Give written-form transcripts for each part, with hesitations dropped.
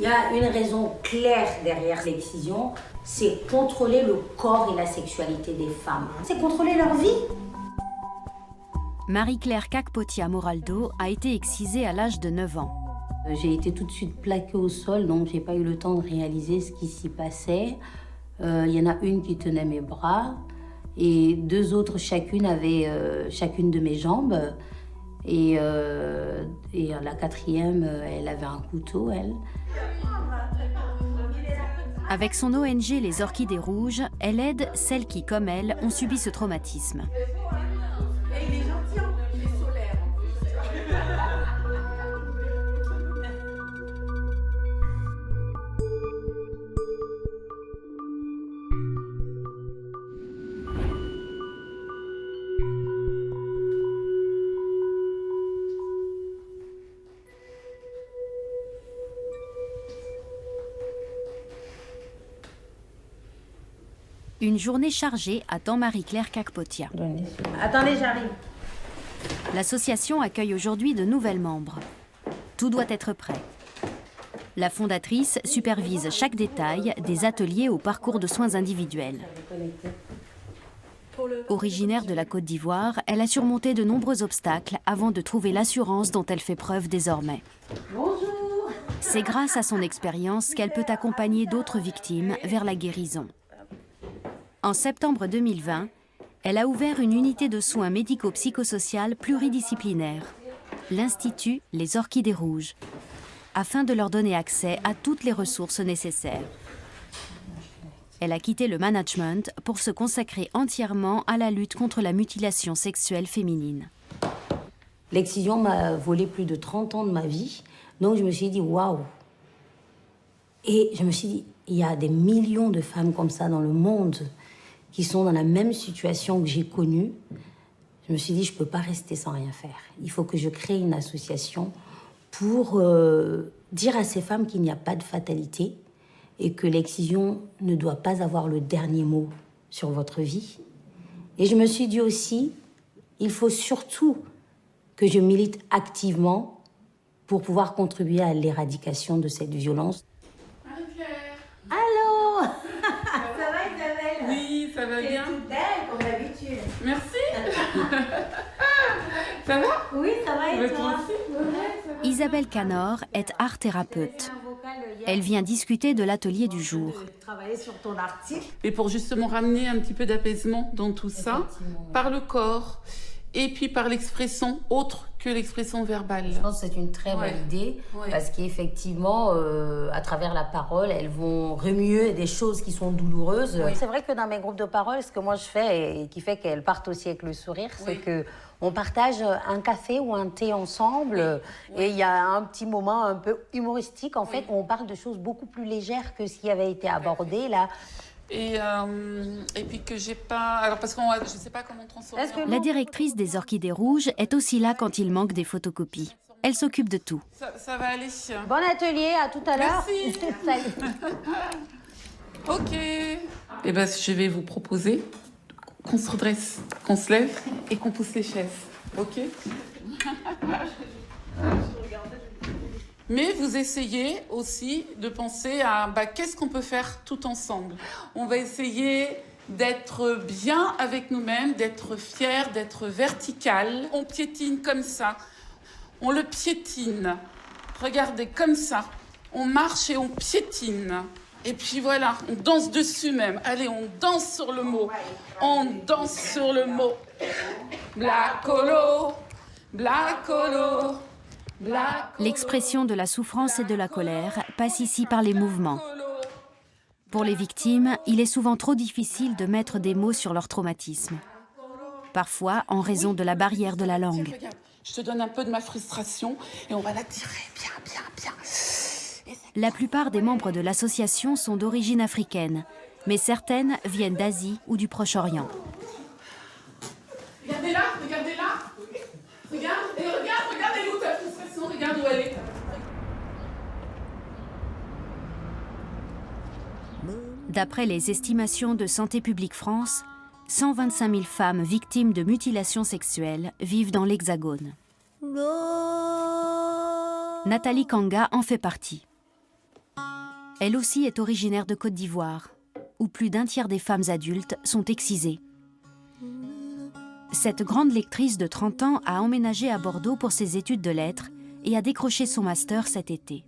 y a une raison claire derrière l'excision, c'est contrôler le corps et la sexualité des femmes. C'est contrôler leur vie. Marie-Claire Kakpotia Moraldo a été excisée à l'âge de 9 ans. J'ai été tout de suite plaquée au sol, donc j'ai pas eu le temps de réaliser ce qui s'y passait. Il y en a une qui tenait mes bras et deux autres chacune avaient chacune de mes jambes. Et la quatrième, elle avait un couteau, elle. Avec son ONG Les Orchidées Rouges, elle aide celles qui, comme elle, ont subi ce traumatisme. Une journée chargée attend Marie-Claire Kakpotia. Attendez, j'arrive. L'association accueille aujourd'hui de nouvelles membres. Tout doit être prêt. La fondatrice supervise chaque détail des ateliers au parcours de soins individuels. Originaire de la Côte d'Ivoire, elle a surmonté de nombreux obstacles avant de trouver l'assurance dont elle fait preuve désormais. Bonjour. C'est grâce à son expérience qu'elle peut accompagner d'autres victimes vers la guérison. En septembre 2020, elle a ouvert une unité de soins médico-psychosociales pluridisciplinaire, l'Institut Les Orchidées Rouges, afin de leur donner accès à toutes les ressources nécessaires. Elle a quitté le management pour se consacrer entièrement à la lutte contre la mutilation sexuelle féminine. L'excision m'a volé plus de 30 ans de ma vie, donc je me suis dit waouh. Et je me suis dit, il y a des millions de femmes comme ça dans le monde qui sont dans la même situation que j'ai connue. Je me suis dit, je ne peux pas rester sans rien faire. Il faut que je crée une association pour dire à ces femmes qu'il n'y a pas de fatalité et que l'excision ne doit pas avoir le dernier mot sur votre vie. Et je me suis dit aussi, il faut surtout que je milite activement pour pouvoir contribuer à l'éradication de cette violence. Allô. Ça va, Isabelle? Oui, ça va bien. T'es toute belle, comme d'habitude. Merci. Ça va? Oui, ça va et Toi toi? aussi? Isabelle Canor est art-thérapeute. Elle vient discuter de l'atelier du jour. Travailler sur ton article. Et pour justement ramener un petit peu d'apaisement dans tout ça, par le corps et puis par l'expression autre que l'expression verbale. Je pense que c'est une très bonne idée parce qu'effectivement, à travers la parole, elles vont remuer des choses qui sont douloureuses. Oui. C'est vrai que dans mes groupes de parole, ce que moi je fais et qui fait qu'elles partent aussi avec le sourire, c'est que on partage un café ou un thé ensemble et il y a un petit moment un peu humoristique en fait où on parle de choses beaucoup plus légères que ce qui avait été abordé là. Et puis que j'ai pas... Alors parce que je sais pas comment transformer... La directrice des Orchidées Rouges est aussi là quand il manque des photocopies. Elle s'occupe de tout. Ça va aller. Bon atelier, à tout à l'heure. Merci. Salut. Ok. Et ben, je vais vous proposer qu'on se redresse, qu'on se lève et qu'on pousse les chaises. Ok. Mais vous essayez aussi de penser à qu'est-ce qu'on peut faire tout ensemble. On va essayer d'être bien avec nous-mêmes, d'être fiers, d'être vertical. On piétine comme ça. On le piétine. Regardez, comme ça. On marche et on piétine. Et puis voilà, on danse dessus même. Allez, on danse sur le mot. On danse sur le mot. Blacolo, blacolo. L'expression de la souffrance et de la colère passe ici par les mouvements. Pour les victimes, il est souvent trop difficile de mettre des mots sur leur traumatisme. Parfois, en raison de la barrière de la langue. Regarde, je te donne un peu de ma frustration et on va la tirer bien, bien, bien. La plupart des membres de l'association sont d'origine africaine, mais certaines viennent d'Asie ou du Proche-Orient. Regardez là, regardez là. Regarde, et regarde, elle est où ta frustration? Regarde où elle est. D'après les estimations de Santé publique France, 125 000 femmes victimes de mutilations sexuelles vivent dans l'Hexagone. Nathalie Kanga en fait partie. Elle aussi est originaire de Côte d'Ivoire, où plus d'un tiers des femmes adultes sont excisées. Cette grande lectrice de 30 ans a emménagé à Bordeaux pour ses études de lettres et a décroché son master cet été.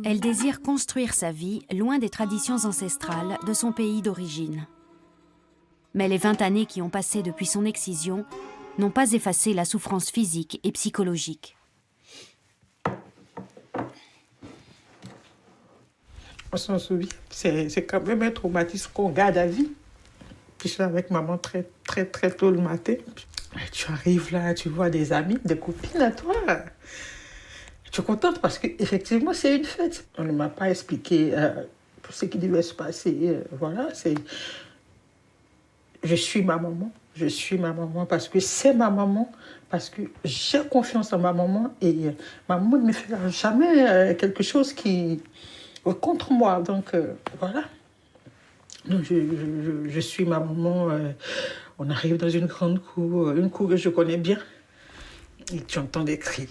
Elle désire construire sa vie loin des traditions ancestrales de son pays d'origine. Mais les 20 années qui ont passé depuis son excision n'ont pas effacé la souffrance physique et psychologique. On s'en souvient, c'est quand même un traumatisme qu'on garde à vie. Puis je suis avec maman très tôt le matin. Tu arrives là, tu vois des amis, des copines à toi. Tu es contente parce qu'effectivement, c'est une fête. On ne m'a pas expliqué ce qui devait se passer. Voilà, c'est... Je suis ma maman parce que c'est ma maman, parce que j'ai confiance en ma maman et ma maman ne me fera jamais quelque chose qui... contre moi, donc voilà. Donc je suis ma maman. On arrive dans une grande cour, une cour que je connais bien, et tu entends des cris.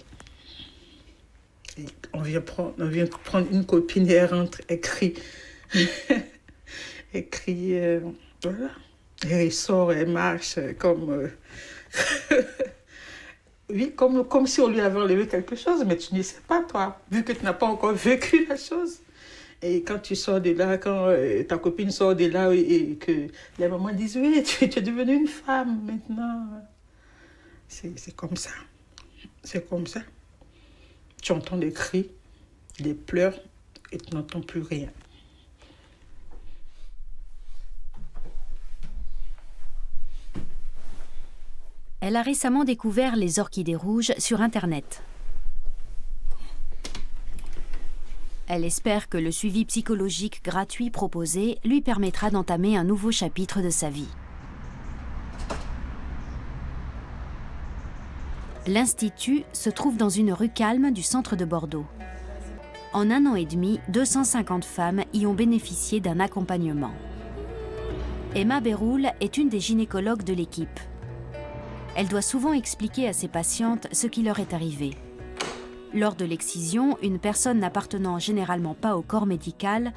Et on vient prendre une copine et elle rentre, elle crie. Elle crie, voilà. Et elle sort, elle marche comme... oui, comme si on lui avait enlevé quelque chose, mais tu ne sais pas, toi, vu que tu n'as pas encore vécu la chose. Et quand tu sors de là, quand ta copine sort de là et que les mamans disent « Oui, tu es devenue une femme maintenant. » C'est comme ça. C'est comme ça. Tu entends des cris, des pleurs et tu n'entends plus rien. Elle a récemment découvert les orchidées rouges sur Internet. Elle espère que le suivi psychologique gratuit proposé lui permettra d'entamer un nouveau chapitre de sa vie. L'Institut se trouve dans une rue calme du centre de Bordeaux. En 1 an et demi, 250 femmes y ont bénéficié d'un accompagnement. Emma Béroul est une des gynécologues de l'équipe. Elle doit souvent expliquer à ses patientes ce qui leur est arrivé. Lors de l'excision, une personne n'appartenant généralement pas au corps médical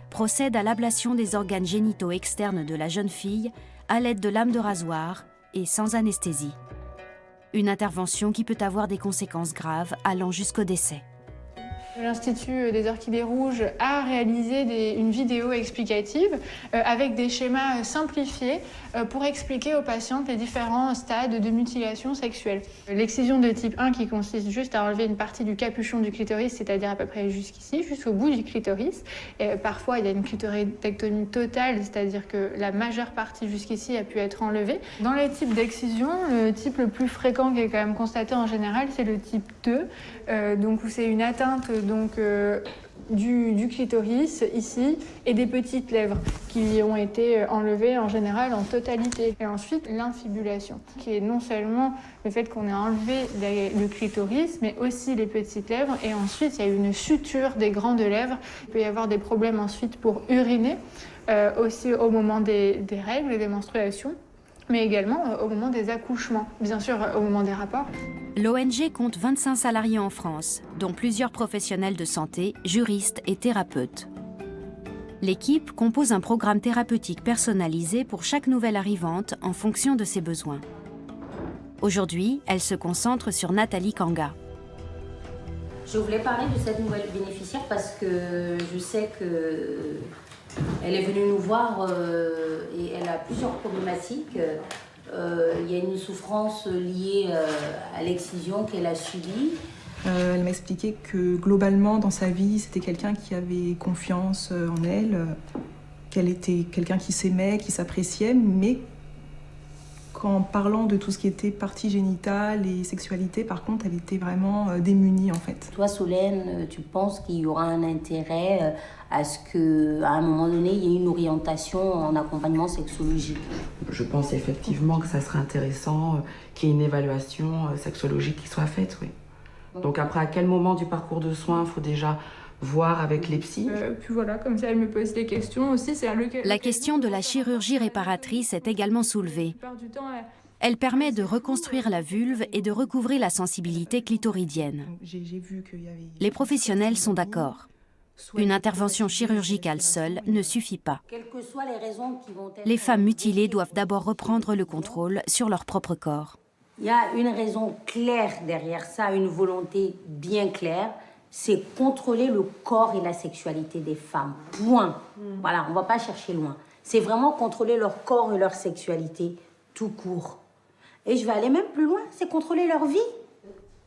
procède à l'ablation des organes génitaux externes de la jeune fille à l'aide de lames de rasoir et sans anesthésie. Une intervention qui peut avoir des conséquences graves allant jusqu'au décès. L'Institut des Orchidées Rouges a réalisé une vidéo explicative avec des schémas simplifiés pour expliquer aux patientes les différents stades de mutilation sexuelle. L'excision de type 1 qui consiste juste à enlever une partie du capuchon du clitoris, c'est-à-dire à peu près jusqu'ici, jusqu'au bout du clitoris. Et parfois, il y a une clitoridectomie totale, c'est-à-dire que la majeure partie jusqu'ici a pu être enlevée. Dans les types d'excision, le type le plus fréquent qui est quand même constaté en général, c'est le type 2, donc où c'est une atteinte du clitoris ici et des petites lèvres qui ont été enlevées en général en totalité. Et ensuite l'infibulation, qui est non seulement le fait qu'on ait enlevé le clitoris, mais aussi les petites lèvres. Et ensuite il y a une suture des grandes lèvres. Il peut y avoir des problèmes ensuite pour uriner, aussi au moment des règles et des menstruations, mais également au moment des accouchements, bien sûr au moment des rapports. L'ONG compte 25 salariés en France, dont plusieurs professionnels de santé, juristes et thérapeutes. L'équipe compose un programme thérapeutique personnalisé pour chaque nouvelle arrivante en fonction de ses besoins. Aujourd'hui, elle se concentre sur Nathalie Kanga. Je voulais parler de cette nouvelle bénéficiaire parce que je sais qu'elle est venue nous voir et elle a plusieurs problématiques. Il y a une souffrance liée à l'excision qu'elle a subie. Elle m'a expliqué que globalement dans sa vie, c'était quelqu'un qui avait confiance en elle, qu'elle était quelqu'un qui s'aimait, qui s'appréciait, mais qu'en parlant de tout ce qui était partie génitale et sexualité, par contre, elle était vraiment démunie en fait. Toi, Solène, tu penses qu'il y aura un intérêt à ce qu'à un moment donné, il y ait une orientation en accompagnement sexologique? Je pense effectivement que ça serait intéressant qu'il y ait une évaluation sexologique qui soit faite, oui. Donc après, à quel moment du parcours de soins il faut déjà voir avec les psys? Puis voilà, comme ça elle me pose des questions aussi. La question de la chirurgie réparatrice est également soulevée. Elle permet de reconstruire la vulve et de recouvrer la sensibilité clitoridienne. Les professionnels sont d'accord. Une intervention chirurgicale seule ne suffit pas. Quelles que soient les raisons qui vont être... Les femmes mutilées doivent d'abord reprendre le contrôle sur leur propre corps. Il y a une raison claire derrière ça, une volonté bien claire, c'est contrôler le corps et la sexualité des femmes. Point. Voilà, on ne va pas chercher loin. C'est vraiment contrôler leur corps et leur sexualité tout court. Et je vais aller même plus loin, c'est contrôler leur vie.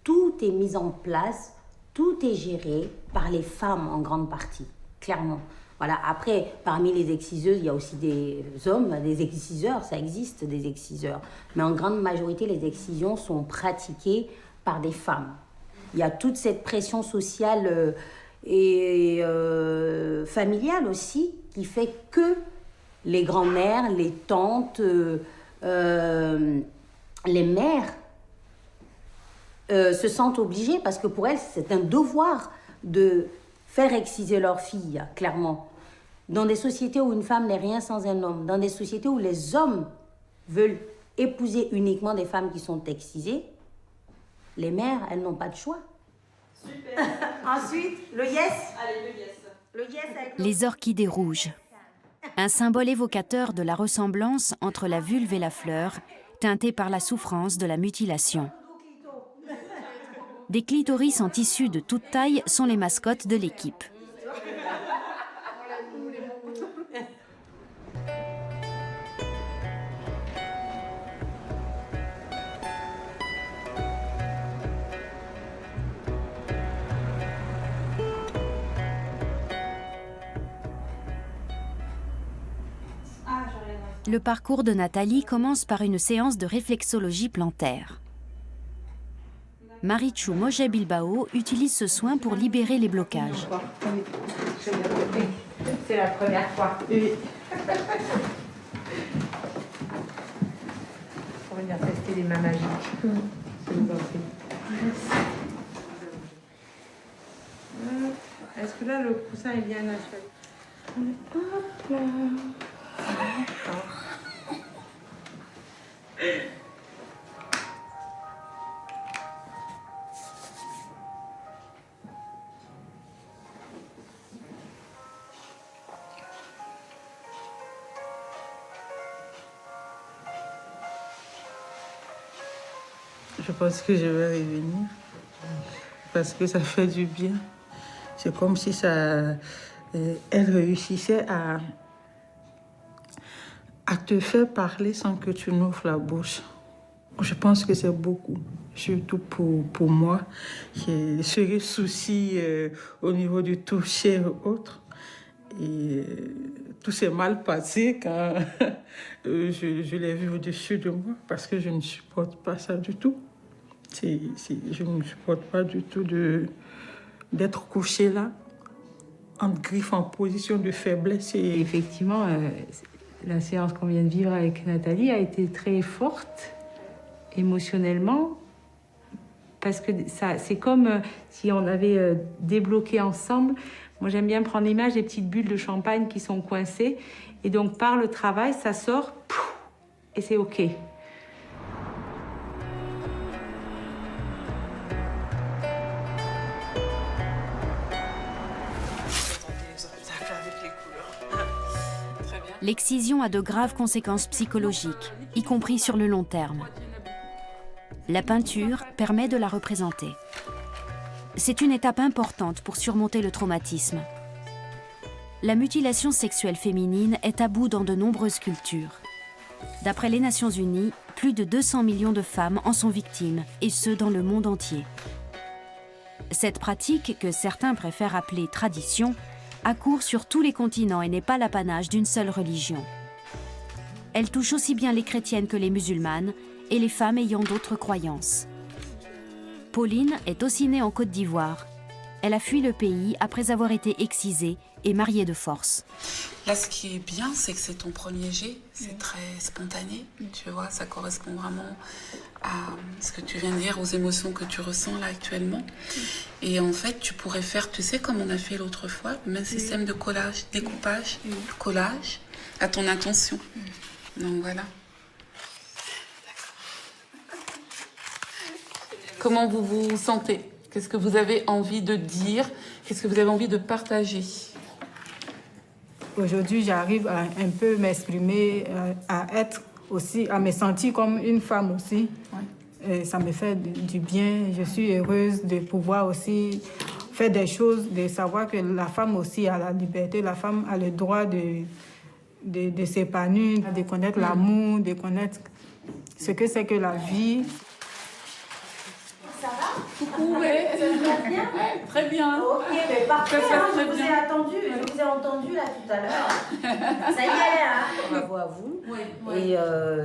Tout est mis en place, tout est géré par les femmes en grande partie, clairement. Voilà. Après, parmi les exciseuses, il y a aussi des hommes, des exciseurs, ça existe des exciseurs. Mais en grande majorité, les excisions sont pratiquées par des femmes. Il y a toute cette pression sociale et familiale aussi qui fait que les grands-mères, les tantes, les mères se sentent obligées, parce que pour elles, c'est un devoir de faire exciser leur fille, clairement. Dans des sociétés où une femme n'est rien sans un homme, dans des sociétés où les hommes veulent épouser uniquement des femmes qui sont excisées, les mères, elles n'ont pas de choix. Super. Ensuite, le yes. Allez, le yes. Le yes avec le... Les orchidées rouges. Un symbole évocateur de la ressemblance entre la vulve et la fleur, teintée par la souffrance de la mutilation. Des clitoris en tissu de toute taille sont les mascottes de l'équipe. Le parcours de Nathalie commence par une séance de réflexologie plantaire. Marichou Mojet Bilbao utilise ce soin pour libérer les blocages. C'est la première fois. Oui. On va venir tester les mains magiques. Je vous en prie. Est-ce que là, le coussin est bien naturel? Hop là. D'accord. Je pense que je vais revenir parce que ça fait du bien. C'est comme si ça, elle réussissait à te faire parler sans que tu n'ouvres la bouche. Je pense que c'est beaucoup, surtout pour moi, qui ai ce souci au niveau du toucher et autres. Et tout s'est mal passé quand je l'ai vu au-dessus de moi, parce que je ne supporte pas ça du tout. Je ne supporte pas du tout d'être couchée là, en griffe, en position de faiblesse. Et... Effectivement, la séance qu'on vient de vivre avec Nathalie a été très forte émotionnellement, parce que c'est comme si on avait débloqué ensemble. Moi, j'aime bien prendre l'image des petites bulles de champagne qui sont coincées, et donc par le travail, ça sort, et c'est OK. L'excision a de graves conséquences psychologiques, y compris sur le long terme. La peinture permet de la représenter. C'est une étape importante pour surmonter le traumatisme. La mutilation sexuelle féminine est taboue dans de nombreuses cultures. D'après les Nations Unies, plus de 200 millions de femmes en sont victimes, et ce dans le monde entier. Cette pratique, que certains préfèrent appeler tradition, accourt sur tous les continents et n'est pas l'apanage d'une seule religion. Elle touche aussi bien les chrétiennes que les musulmanes et les femmes ayant d'autres croyances. Pauline est aussi née en Côte d'Ivoire. Elle a fui le pays après avoir été excisée et mariée de force. Là, ce qui est bien, c'est que c'est ton premier jet, c'est très spontané, tu vois, ça correspond vraiment à ce que tu viens de dire, aux émotions que tu ressens là actuellement. Et en fait, tu pourrais faire, tu sais, comme on a fait l'autre fois, le même système de collage, découpage, collage, à ton intention. Donc voilà. Comment vous vous sentez Qu'est-ce que vous avez envie de dire? Qu'est-ce que vous avez envie de partager? Aujourd'hui, j'arrive à un peu m'exprimer, à être aussi, à me sentir comme une femme aussi. Et ça me fait du bien. Je suis heureuse de pouvoir aussi faire des choses, de savoir que la femme aussi a la liberté, la femme a le droit de s'épanouir, de connaître l'amour, de connaître ce que c'est que la vie. Ça va? Coucou, oui. Bien? Très bien. Ok, mais parfait, Très je vous ai attendu, je vous ai entendu là tout à l'heure. Ça y est, hein? Bravo à vous. Oui. Et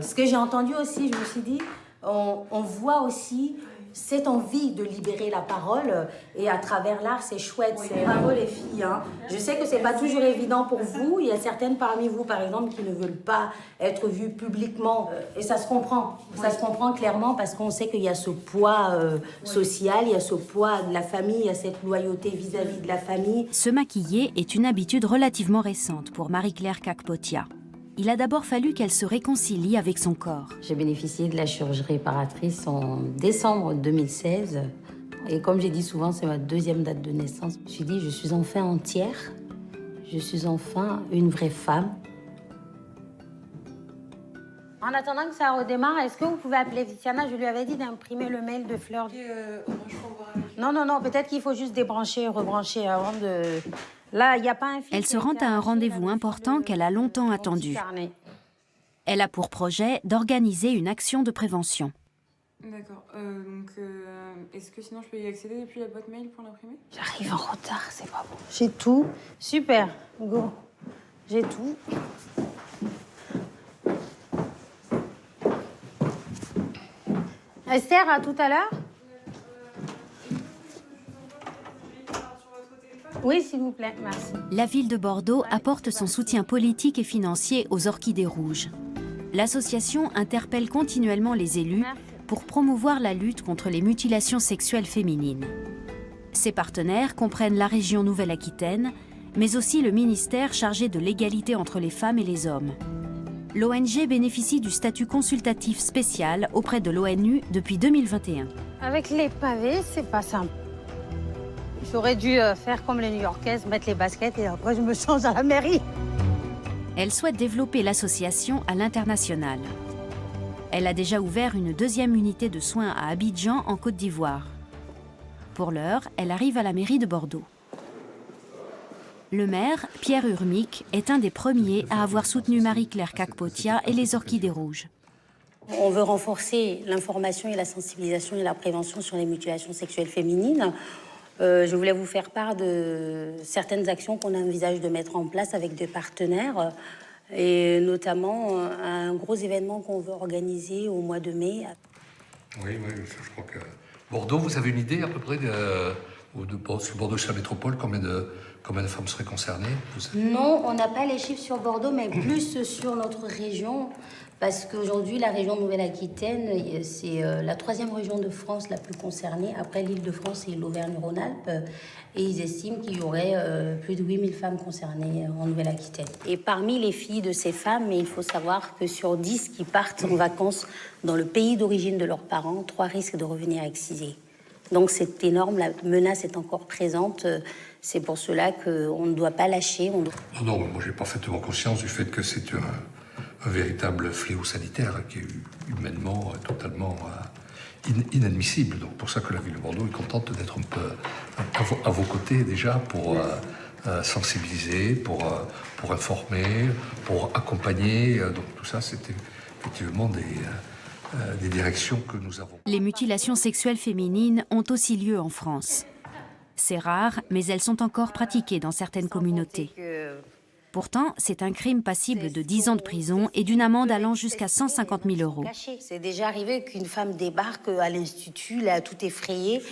ce que j'ai entendu aussi, je me suis dit, on voit aussi cette envie de libérer la parole et à travers l'art, c'est chouette. C'est bravo les filles. Hein. Je sais que c'est pas toujours évident pour vous. Il y a certaines parmi vous, par exemple, qui ne veulent pas être vues publiquement. Et ça se comprend. Ça se comprend clairement parce qu'on sait qu'il y a ce poids social, il y a ce poids de la famille, il y a cette loyauté vis-à-vis de la famille. Se maquiller est une habitude relativement récente pour Marie-Claire Kakpotia. Il a d'abord fallu qu'elle se réconcilie avec son corps. J'ai bénéficié de la chirurgie réparatrice en décembre 2016. Et comme j'ai dit souvent, c'est ma deuxième date de naissance. Je me suis dit, je suis enfin entière. Je suis enfin une vraie femme. En attendant que ça redémarre, est-ce que vous pouvez appeler Viciana? Je lui avais dit d'imprimer le mail de Fleur. Non, peut-être qu'il faut juste débrancher et rebrancher avant de... Là, il n'y a pas un fil. Elle se rend à un rendez-vous important qu'elle a longtemps attendu. Elle a pour projet d'organiser une action de prévention. D'accord. Est-ce que sinon je peux y accéder depuis la boîte mail pour l'imprimer? J'arrive en retard, c'est pas bon. J'ai tout. Super. Go. J'ai tout. Esther, à tout à l'heure. Oui, s'il vous plaît, merci. La ville de Bordeaux apporte son soutien politique et financier aux Orchidées Rouges. L'association interpelle continuellement les élus pour promouvoir la lutte contre les mutilations sexuelles féminines. Ses partenaires comprennent la région Nouvelle-Aquitaine, mais aussi le ministère chargé de l'égalité entre les femmes et les hommes. L'ONG bénéficie du statut consultatif spécial auprès de l'ONU depuis 2021. Avec les pavés, c'est pas simple. J'aurais dû faire comme les New-Yorkaises, mettre les baskets et après je me change à la mairie. Elle souhaite développer l'association à l'international. Elle a déjà ouvert une deuxième unité de soins à Abidjan, en Côte d'Ivoire. Pour l'heure, elle arrive à la mairie de Bordeaux. Le maire, Pierre Urmic, est un des premiers à avoir soutenu Marie-Claire Kakpotia et les Orchidées Rouges. On veut renforcer l'information et la sensibilisation et la prévention sur les mutilations sexuelles féminines. Je voulais vous faire part de certaines actions qu'on envisage de mettre en place avec des partenaires et notamment un gros événement qu'on veut organiser au mois de mai. Oui, je crois que... Bordeaux, vous avez une idée à peu près sur Bordeaux, c'est la métropole, combien de femmes seraient concernées? Non, on n'a pas les chiffres sur Bordeaux, mais plus sur notre région. Parce qu'aujourd'hui, la région Nouvelle-Aquitaine, c'est la troisième région de France la plus concernée. Après l'Île-de-France et l'Auvergne-Rhône-Alpes. Et ils estiment qu'il y aurait plus de 8000 femmes concernées en Nouvelle-Aquitaine. Et parmi les filles de ces femmes, il faut savoir que sur 10 qui partent en vacances dans le pays d'origine de leurs parents, 3 risquent de revenir excisées. Donc c'est énorme, la menace est encore présente. C'est pour cela qu'on ne doit pas lâcher. Non, moi j'ai parfaitement conscience du fait que c'est un véritable fléau sanitaire qui est humainement totalement inadmissible. Donc pour ça que la ville de Bordeaux est contente d'être un peu à vos côtés déjà pour sensibiliser, pour informer, pour accompagner. Donc tout ça, c'était effectivement des directions que nous avons. Les mutilations sexuelles féminines ont aussi lieu en France. C'est rare, mais elles sont encore pratiquées dans certaines communautés. Pourtant, c'est un crime passible de 10 ans de prison et d'une amende allant jusqu'à 150 000 €. C'est déjà arrivé qu'une femme débarque à l'institut, là, tout effrayée.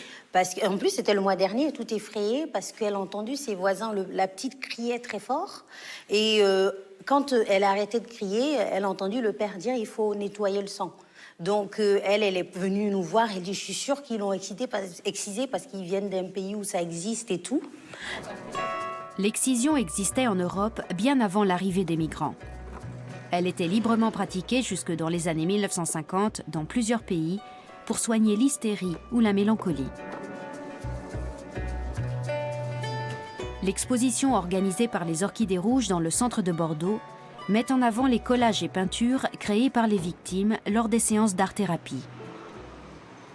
En plus, c'était le mois dernier, tout effrayée, parce qu'elle a entendu ses voisins, la petite criait très fort. Et quand elle a arrêté de crier, elle a entendu le père dire « il faut nettoyer le sang ». Donc elle est venue nous voir, elle dit « je suis sûre qu'ils l'ont excisé parce qu'ils viennent d'un pays où ça existe et tout ». L'excision existait en Europe bien avant l'arrivée des migrants. Elle était librement pratiquée jusque dans les années 1950 dans plusieurs pays pour soigner l'hystérie ou la mélancolie. L'exposition organisée par les Orchidées Rouges dans le centre de Bordeaux met en avant les collages et peintures créés par les victimes lors des séances d'art-thérapie.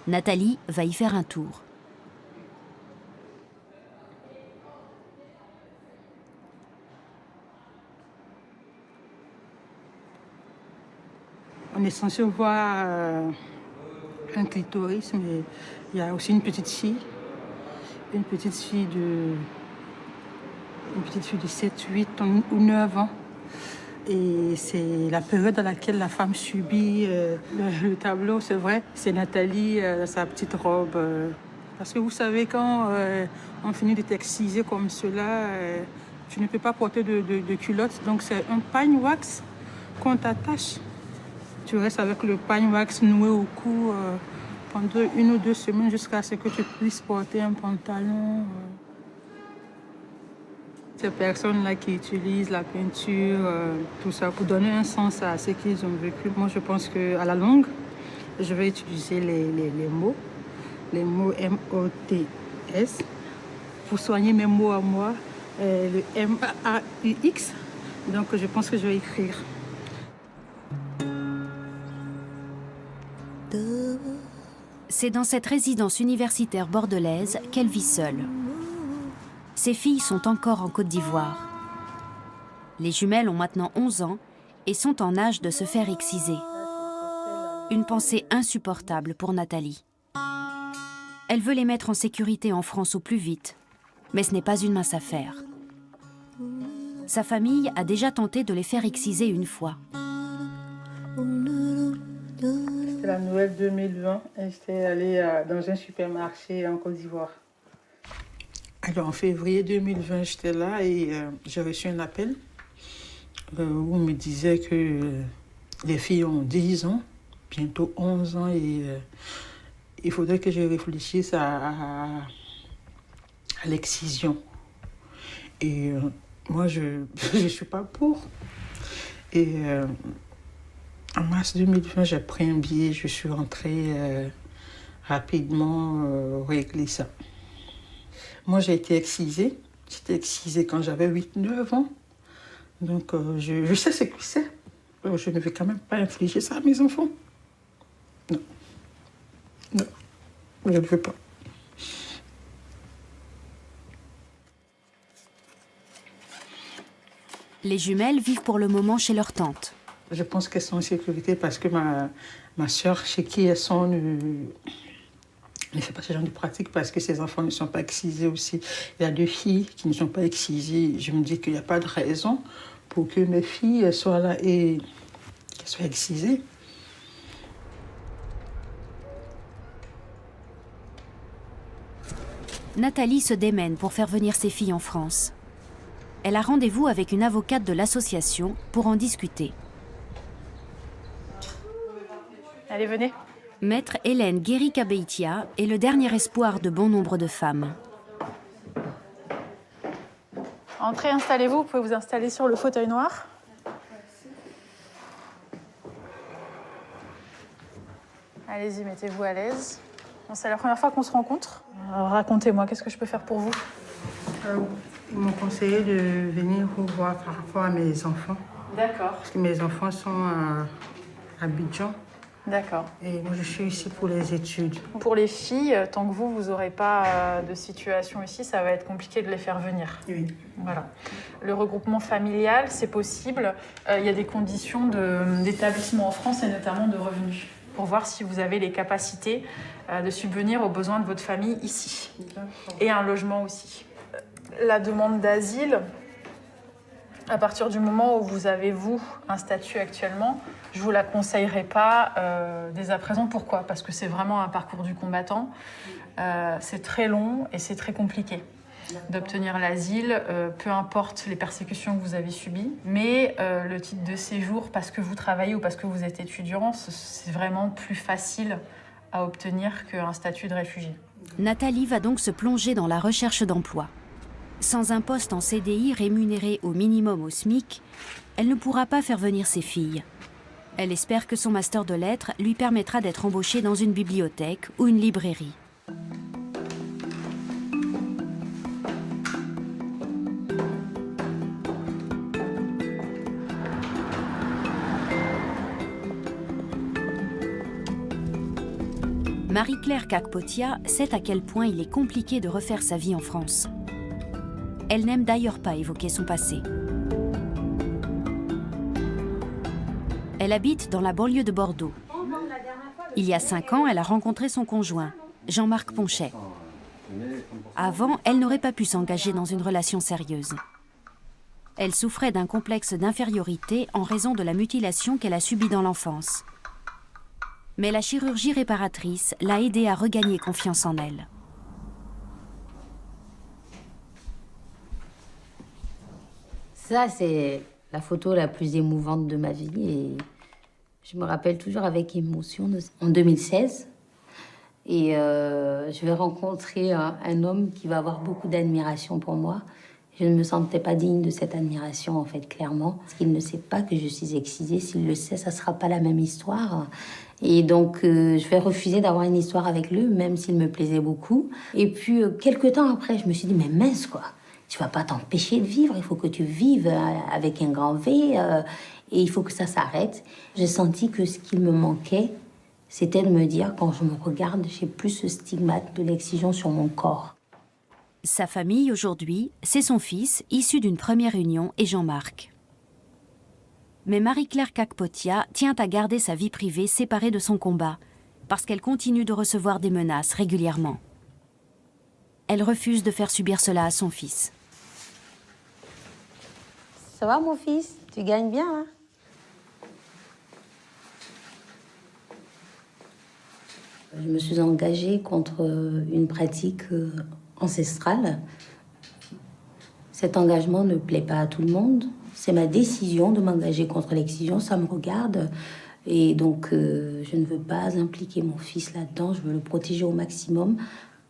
Nathalie va y faire un tour. On est censé voir un clitoris, mais il y a aussi une petite fille de 7, 8 ou 9 ans. Et c'est la période dans laquelle la femme subit le tableau, c'est vrai. C'est Nathalie dans sa petite robe. Parce que vous savez, quand on finit de t'exciser comme cela, tu ne peux pas porter de culotte. Donc c'est un pagne wax qu'on t'attache. Tu restes avec le pagne wax noué au cou pendant 1 ou 2 semaines jusqu'à ce que tu puisses porter un pantalon. Ces personnes-là qui utilisent la peinture, tout ça, pour donner un sens à ce qu'ils ont vécu. Moi, je pense qu'à la longue, je vais utiliser les mots M-O-T-S, pour soigner mes mots à moi, le M-A-U-X. Donc, je pense que je vais écrire. C'est dans cette résidence universitaire bordelaise qu'elle vit seule. Ses filles sont encore en Côte d'Ivoire. Les jumelles ont maintenant 11 ans et sont en âge de se faire exciser. Une pensée insupportable pour Nathalie. Elle veut les mettre en sécurité en France au plus vite, mais ce n'est pas une mince affaire. Sa famille a déjà tenté de les faire exciser une fois. C'était la Noël 2020 et j'étais allée dans un supermarché en Côte d'Ivoire. Alors en février 2020, j'étais là et j'ai reçu un appel où on me disait que les filles ont 10 ans, bientôt 11 ans et il faudrait que je réfléchisse à l'excision. Et moi, je ne suis pas pour. Et en mars 2020, j'ai pris un billet, je suis rentrée rapidement régler ça. Moi, j'ai été excisée. J'étais excisée quand j'avais 8-9 ans. Donc, je sais ce que c'est. Je ne vais quand même pas infliger ça à mes enfants. Non. Non. Je ne veux pas. Les jumelles vivent pour le moment chez leur tante. Je pense qu'elles sont en sécurité parce que ma soeur, chez qui elles sont, ne fait pas ce genre de pratique parce que ses enfants ne sont pas excisés aussi. Il y a 2 filles qui ne sont pas excisées. Je me dis qu'il n'y a pas de raison pour que mes filles soient là et qu'elles soient excisées. Nathalie se démène pour faire venir ses filles en France. Elle a rendez-vous avec une avocate de l'association pour en discuter. Allez, venez. Maître Hélène Guéry-Kabeitia est le dernier espoir de bon nombre de femmes. Entrez, installez-vous. Vous pouvez vous installer sur le fauteuil noir. Allez-y, mettez-vous à l'aise. Bon, c'est la première fois qu'on se rencontre. Alors, racontez-moi, qu'est-ce que je peux faire pour vous? Ils m'ont conseillé de venir vous voir par rapport à mes enfants. D'accord. Parce que mes enfants sont à Abidjan. D'accord. Et moi, je suis ici pour les études. Pour les filles, tant que vous n'aurez pas de situation ici, ça va être compliqué de les faire venir. Oui. Voilà. Le regroupement familial, c'est possible. Il y a des conditions d'établissement en France et notamment de revenus, pour voir si vous avez les capacités de subvenir aux besoins de votre famille ici. Et un logement aussi. La demande d'asile, à partir du moment où vous avez, vous, un statut actuellement, je ne vous la conseillerais pas dès à présent. Pourquoi? Parce que c'est vraiment un parcours du combattant. C'est très long et c'est très compliqué d'obtenir l'asile, peu importe les persécutions que vous avez subies. Mais le titre de séjour, parce que vous travaillez ou parce que vous êtes étudiant, c'est vraiment plus facile à obtenir qu'un statut de réfugié. Nathalie va donc se plonger dans la recherche d'emploi. Sans un poste en CDI rémunéré au minimum au SMIC, elle ne pourra pas faire venir ses filles. Elle espère que son master de lettres lui permettra d'être embauchée dans une bibliothèque ou une librairie. Marie-Claire Kakpotia sait à quel point il est compliqué de refaire sa vie en France. Elle n'aime d'ailleurs pas évoquer son passé. Elle habite dans la banlieue de Bordeaux. Il y a 5 ans, elle a rencontré son conjoint, Jean-Marc Ponchet. Avant, elle n'aurait pas pu s'engager dans une relation sérieuse. Elle souffrait d'un complexe d'infériorité en raison de la mutilation qu'elle a subie dans l'enfance. Mais la chirurgie réparatrice l'a aidée à regagner confiance en elle. Ça, c'est la photo la plus émouvante de ma vie et je me rappelle toujours avec émotion. En 2016, et je vais rencontrer un homme qui va avoir beaucoup d'admiration pour moi. Je ne me sentais pas digne de cette admiration, en fait, clairement. Parce qu'il ne sait pas que je suis excisée. S'il le sait, ça ne sera pas la même histoire. Et donc, je vais refuser d'avoir une histoire avec lui, même s'il me plaisait beaucoup. Et puis, quelques temps après, je me suis dit, mais mince, quoi. Tu ne vas pas t'empêcher de vivre. Il faut que tu vives avec un grand V. Et il faut que ça s'arrête. J'ai senti que ce qu'il me manquait, c'était de me dire, quand je me regarde, j'ai plus ce stigmate de l'excision sur mon corps. Sa famille, aujourd'hui, c'est son fils, issu d'une première union, et Jean-Marc. Mais Marie-Claire Kakpotia tient à garder sa vie privée séparée de son combat, parce qu'elle continue de recevoir des menaces régulièrement. Elle refuse de faire subir cela à son fils. Ça va, mon fils? Tu gagnes bien, hein? Je me suis engagée contre une pratique ancestrale. Cet engagement ne plaît pas à tout le monde. C'est ma décision de m'engager contre l'excision, ça me regarde. Et donc, je ne veux pas impliquer mon fils là-dedans, je veux le protéger au maximum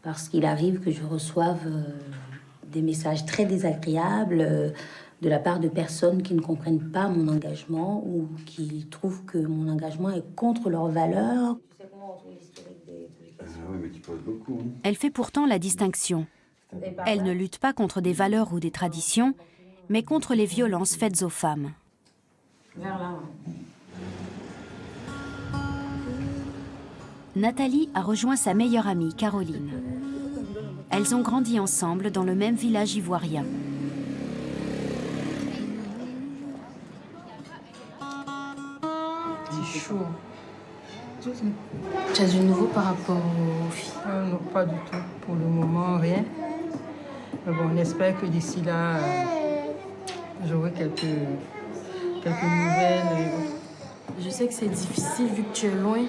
parce qu'il arrive que je reçoive des messages très désagréables de la part de personnes qui ne comprennent pas mon engagement ou qui trouvent que mon engagement est contre leurs valeurs. Oui, mais tu poses beaucoup. Elle fait pourtant la distinction. Elle ne lutte pas contre des valeurs ou des traditions, mais contre les violences faites aux femmes. Nathalie a rejoint sa meilleure amie, Caroline. Elles ont grandi ensemble dans le même village ivoirien. C'est chaud. Tu as du nouveau par rapport aux filles? Non, pas du tout. Pour le moment, rien. Mais bon, on espère que d'ici là, j'aurai quelques nouvelles. Je sais que c'est difficile vu que tu es loin.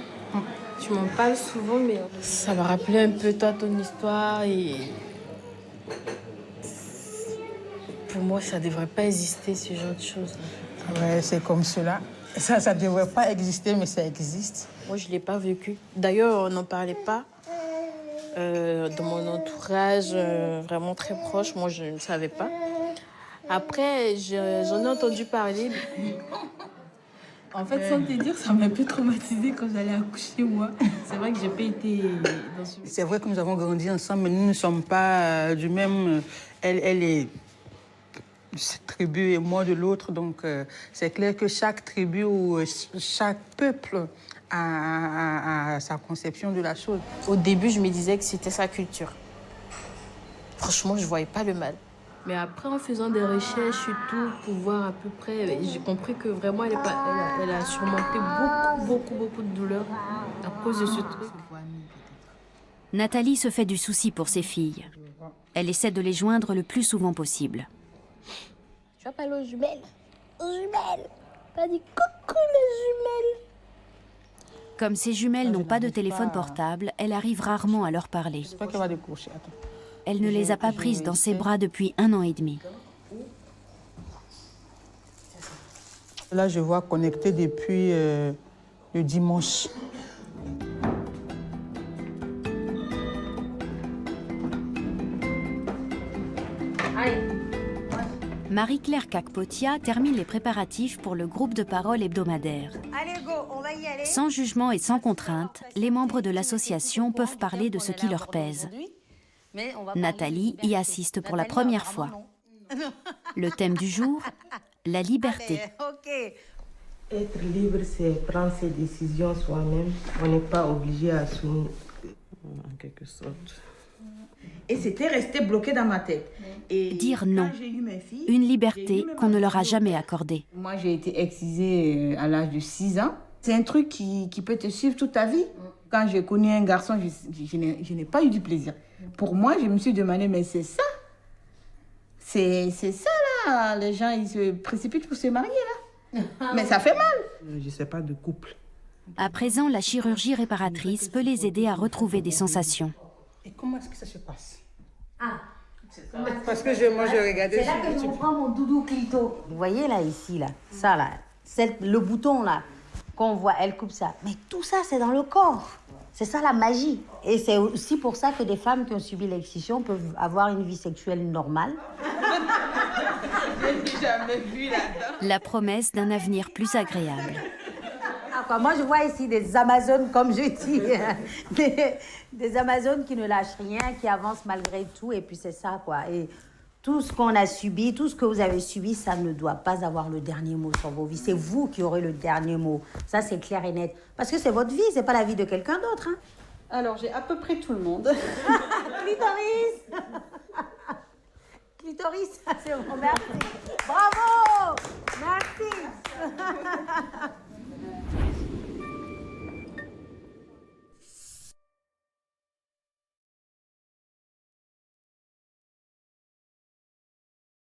Tu m'en parles souvent, mais ça m'a rappelé un peu toi, ton histoire. Et pour moi, ça ne devrait pas exister, ce genre de choses. Ouais, c'est comme cela. Ça ne devrait pas exister, mais ça existe. Moi, je ne l'ai pas vécu. D'ailleurs, on n'en parlait pas. Dans mon entourage, vraiment très proche, moi, je ne savais pas. Après, j'en ai entendu parler. En fait, sans te dire, ça m'a un peu traumatisée quand j'allais accoucher, moi. C'est vrai que j'ai pas été dans ce... C'est vrai que nous avons grandi ensemble, mais nous ne sommes pas du même... Elle est de cette tribu et moi de l'autre. Donc, c'est clair que chaque tribu ou chaque peuple a sa conception de la chose. Au début, je me disais que c'était sa culture. Franchement, je voyais pas le mal. Mais après, en faisant des recherches et tout, pour voir à peu près, j'ai compris que vraiment, elle a surmonté beaucoup de douleurs à cause de ce truc. Nathalie se fait du souci pour ses filles. Elle essaie de les joindre le plus souvent possible. Tu vas parler aux jumelles? Aux jumelles! T'as dit coucou les jumelles! Comme ses jumelles n'ont pas de téléphone portable, elle arrive rarement à leur parler. J'espère qu'elle va décrocher. Attends. Elle ne les a pas prises dans ses bras depuis 1 an et demi. Là, je vois connecté depuis le dimanche. Marie-Claire Kakpotia termine les préparatifs pour le groupe de parole hebdomadaire. Allez, go, on va y aller. Sans jugement et sans contrainte, les membres de l'association peuvent parler de ce qui leur pèse. Nathalie y assiste pour la première fois. Le thème du jour, la liberté. Être libre, c'est prendre ses décisions soi-même. On n'est pas obligé à en quelque sorte. Et c'était resté bloqué dans ma tête. Et dire non, une liberté qu'on ne leur a jamais accordée. Moi, j'ai été excisée à l'âge de 6 ans. C'est un truc qui peut te suivre toute ta vie. Quand j'ai connu un garçon, je n'ai pas eu du plaisir. Pour moi, je me suis demandé, mais c'est ça? C'est ça, là? Les gens, ils se précipitent pour se marier, là. Mais ça fait mal. Je ne sais pas de couple. À présent, la chirurgie réparatrice peut les aider à retrouver des sensations. Et comment est-ce que ça se passe? Parce que moi, je regardais C'est là que je prends mon doudou clito. Vous voyez là, ici, là, ça là, le bouton là, qu'on voit, elle coupe ça. Mais tout ça, c'est dans le corps. C'est ça la magie. Et c'est aussi pour ça que des femmes qui ont subi l'excision peuvent avoir une vie sexuelle normale. Je n'ai jamais vu là-dedans. La promesse d'un avenir plus agréable. Moi, je vois ici des Amazones, comme je dis, des Amazones qui ne lâchent rien, qui avancent malgré tout. Et puis c'est ça, quoi. Et tout ce qu'on a subi, tout ce que vous avez subi, ça ne doit pas avoir le dernier mot sur vos vies. C'est vous qui aurez le dernier mot. Ça, c'est clair et net. Parce que c'est votre vie, c'est pas la vie de quelqu'un d'autre. Hein. Alors, j'ai à peu près tout le monde. Clitoris. Clitoris, c'est bon, merci.